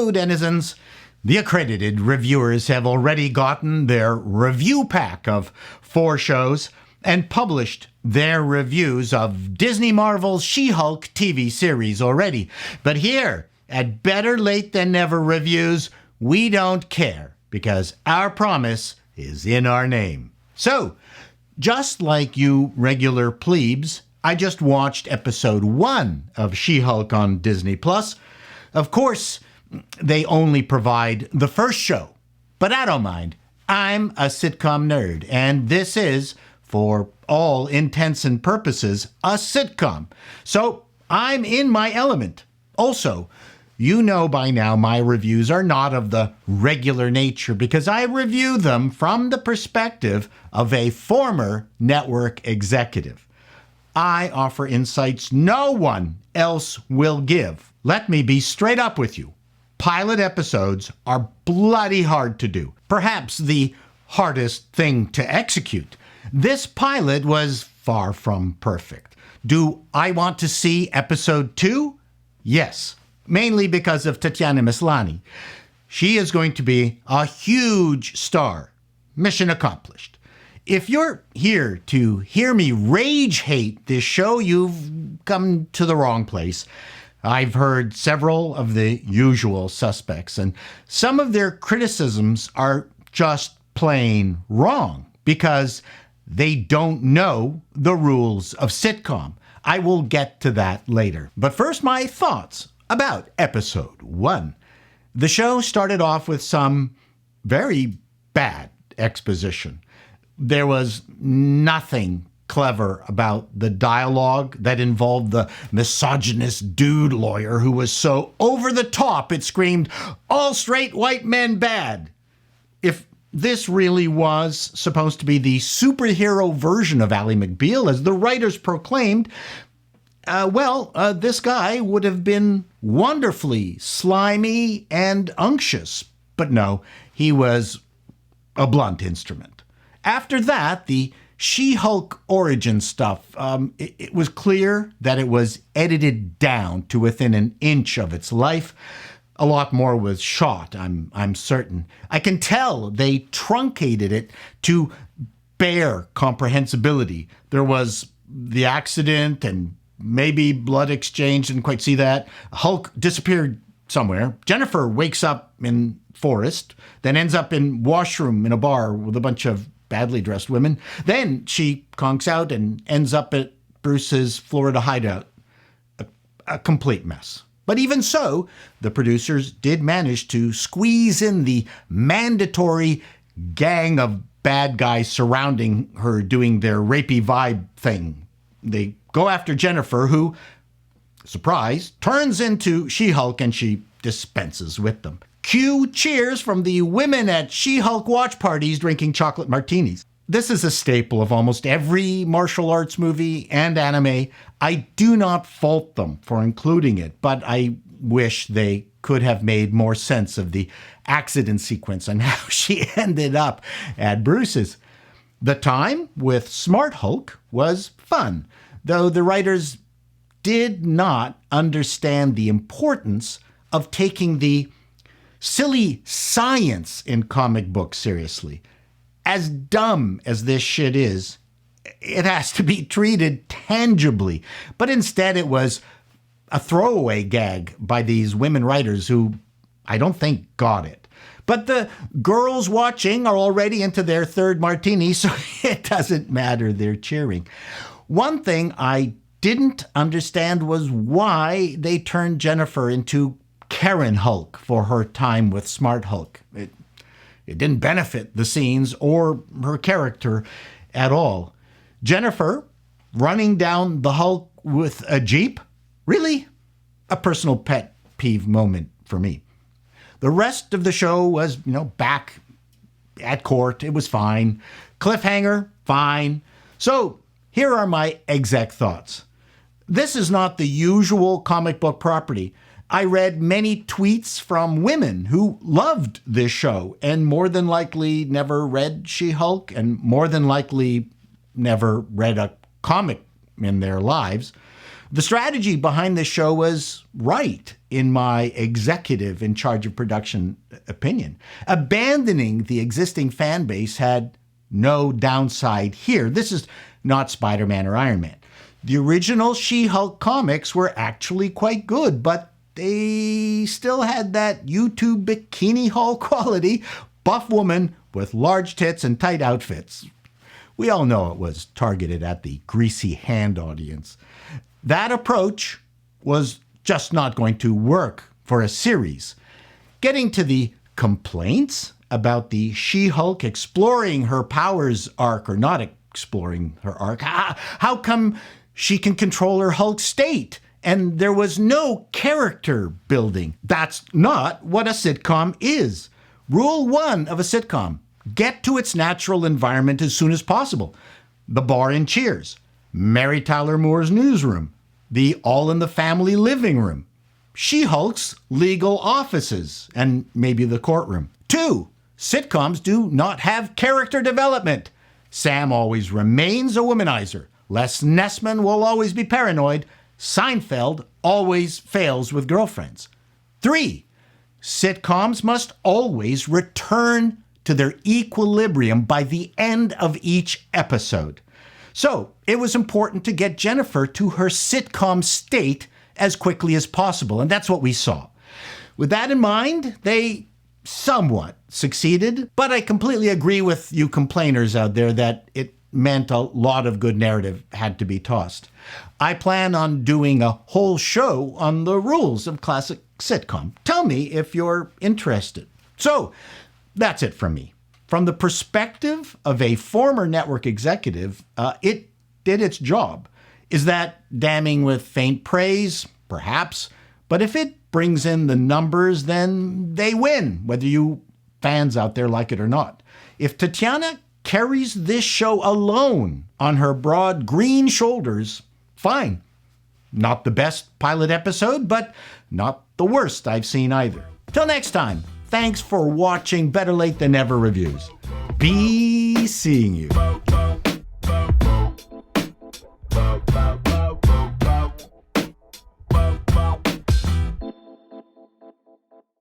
Hello, denizens. The accredited reviewers have already gotten their review pack of 4 shows and published their reviews of Disney Marvel's She-Hulk TV series already. But here at Better Late Than Never Reviews, we don't care because our promise is in our name. So, just like you regular plebes, I just watched episode 1 of She-Hulk on Disney+. Of course, they only provide the first show, but I don't mind. I'm a sitcom nerd, and this is, for all intents and purposes, a sitcom. So I'm in my element. Also, you know by now my reviews are not of the regular nature because I review them from the perspective of a former network executive. I offer insights no one else will give. Let me be straight up with you. Pilot episodes are bloody hard to do. Perhaps the hardest thing to execute. This pilot was far from perfect. Do I want to see episode 2? Yes, mainly because of Tatiana Maslany. She is going to be a huge star. Mission accomplished. If you're here to hear me rage hate this show, you've come to the wrong place. I've heard several of the usual suspects, and some of their criticisms are just plain wrong because they don't know the rules of sitcom. I will get to that later. But first, my thoughts about episode 1. The show started off with some very bad exposition. There was nothing clever about the dialogue that involved the misogynist dude lawyer who was so over the top it screamed, "All straight white men bad." If this really was supposed to be the superhero version of Ally McBeal, as the writers proclaimed, this guy would have been wonderfully slimy and unctuous. But no, he was a blunt instrument. After that, the She-Hulk origin stuff, it was clear that it was edited down to within an inch of its life. A lot more was shot, I'm certain. I can tell they truncated it to bare comprehensibility. There was the accident and maybe blood exchange, didn't quite see that. Hulk disappeared somewhere. Jennifer wakes up in forest, then ends up in washroom in a bar with a bunch of badly dressed women. Then she conks out and ends up at Bruce's Florida hideout. A complete mess. But even so, the producers did manage to squeeze in the mandatory gang of bad guys surrounding her doing their rapey vibe thing. They go after Jennifer, who, surprise, turns into She-Hulk, and she dispenses with them. Cue cheers from the women at She-Hulk watch parties drinking chocolate martinis. This is a staple of almost every martial arts movie and anime. I do not fault them for including it, but I wish they could have made more sense of the accident sequence and how she ended up at Bruce's. The time with Smart Hulk was fun, though the writers did not understand the importance of taking the silly science in comic books seriously. As dumb as this shit is, it has to be treated tangibly. But instead it was a throwaway gag by these women writers who I don't think got it. But the girls watching are already into their third martini, so it doesn't matter, they're cheering. One thing I didn't understand was why they turned Jennifer into Karen Hulk for her time with Smart Hulk. It didn't benefit the scenes or her character at all. Jennifer running down the Hulk with a Jeep? Really? A personal pet peeve moment for me. The rest of the show was, back at court. It was fine. Cliffhanger? Fine. So here are my exec thoughts. This is not the usual comic book property. I read many tweets from women who loved this show and more than likely never read She-Hulk and more than likely never read a comic in their lives. The strategy behind this show was right, in my executive in charge of production opinion. Abandoning the existing fan base had no downside here. This is not Spider-Man or Iron Man. The original She-Hulk comics were actually quite good, but they still had that YouTube bikini haul quality, buff woman with large tits and tight outfits. We all know it was targeted at the greasy hand audience. That approach was just not going to work for a series. Getting to the complaints about the She-Hulk exploring her powers arc or not exploring her arc, how come she can control her Hulk state and there was no character building? That's not what a sitcom is. Rule 1 of a sitcom: get to its natural environment as soon as possible. The bar in Cheers, Mary Tyler Moore's newsroom, the All in the Family living room, She-Hulk's legal offices, and maybe the courtroom. 2, sitcoms do not have character development. Sam always remains a womanizer. Les Nessman will always be paranoid. Seinfeld always fails with girlfriends. 3, sitcoms must always return to their equilibrium by the end of each episode. So it was important to get Jennifer to her sitcom state as quickly as possible, and that's what we saw. With that in mind, they somewhat succeeded, but I completely agree with you complainers out there that it meant a lot of good narrative had to be tossed. I plan on doing a whole show on the rules of classic sitcom. Tell me if you're interested. So that's it from me. From the perspective of a former network executive, it did its job. Is that damning with faint praise? Perhaps. But if it brings in the numbers, then they win, whether you fans out there like it or not. If Tatiana carries this show alone on her broad green shoulders, fine. Not the best pilot episode, but not the worst I've seen either. Till next time, thanks for watching Better Late Than Never Reviews. Be seeing you.